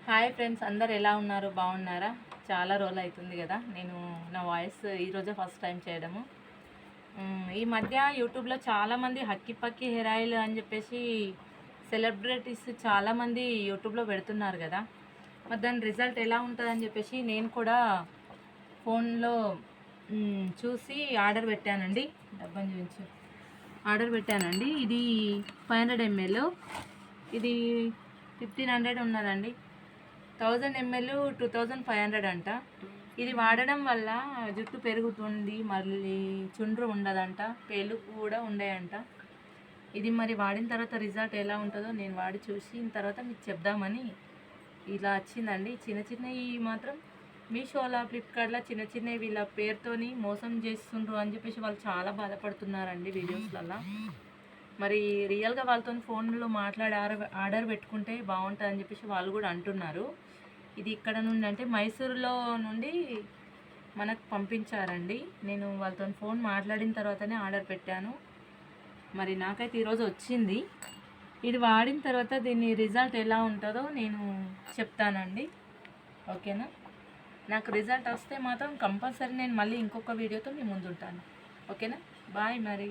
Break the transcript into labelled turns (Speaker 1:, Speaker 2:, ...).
Speaker 1: Hi friends, అందరు ఎలా ఉన్నారు? బాగున్నారా? చాలా రోజులు అవుతుంది కదా నేను నా వాయిస్ ఈరోజే ఫస్ట్ టైం చేయడము. ఈ మధ్య యూట్యూబ్లో చాలామంది హక్కి పక్కి హెయిర్ ఆయిల్ అని చెప్పేసి సెలబ్రిటీస్ చాలామంది యూట్యూబ్లో పెడుతున్నారు కదా. మరి దాని రిజల్ట్ ఎలా ఉంటుందని చెప్పేసి నేను కూడా ఫోన్లో చూసి ఆర్డర్ పెట్టానండి. డబ్బాని చూపించు. ఆర్డర్ పెట్టానండి. ఇది 500 ml, ఇది 1500 ఉన్నదండి. 1000 ml 2500 అంట. ఇది వాడడం వల్ల జుట్టు పెరుగుతుంది, మళ్ళీ చుండ్రు ఉండదంట, పేలు కూడా ఉండేయంట. ఇది మరి వాడిన తర్వాత రిజల్ట్ ఎలా ఉంటుందో నేను వాడి చూసిన తర్వాత మీకు చెప్దామని ఇలా వచ్చిందండి. చిన్న చిన్నవి మాత్రం మీషోలో, ఫ్లిప్కార్ట్లో చిన్న చిన్నవి వీళ్ళ పేరుతోని మోసం చేస్తుండ్రు అని చెప్పేసి వాళ్ళు చాలా బాధపడుతున్నారండి వీడియోస్లలో. మరి రియల్గా వాళ్ళతో ఫోన్లో మాట్లాడి ఆర్డర్ పెట్టుకుంటే బాగుంటుంది అని చెప్పేసి వాళ్ళు కూడా అంటున్నారు. ఇది ఇక్కడ నుండి అంటే మైసూరులో నుండి మనకు పంపించారండి. నేను వాళ్ళతో ఫోన్ మాట్లాడిన తర్వాతనే ఆర్డర్ పెట్టాను. మరి నాకైతే ఈరోజు వచ్చింది. ఇది వాడిన తర్వాత దీని రిజల్ట్ ఎలా ఉంటుందో నేను చెప్తానండి. ఓకేనా? నాకు రిజల్ట్ వస్తే మాత్రం కంపల్సరీ నేను మళ్ళీ ఇంకొక వీడియోతో మీ ముందు ఉంటాను. ఓకేనా? బాయ్ మరి.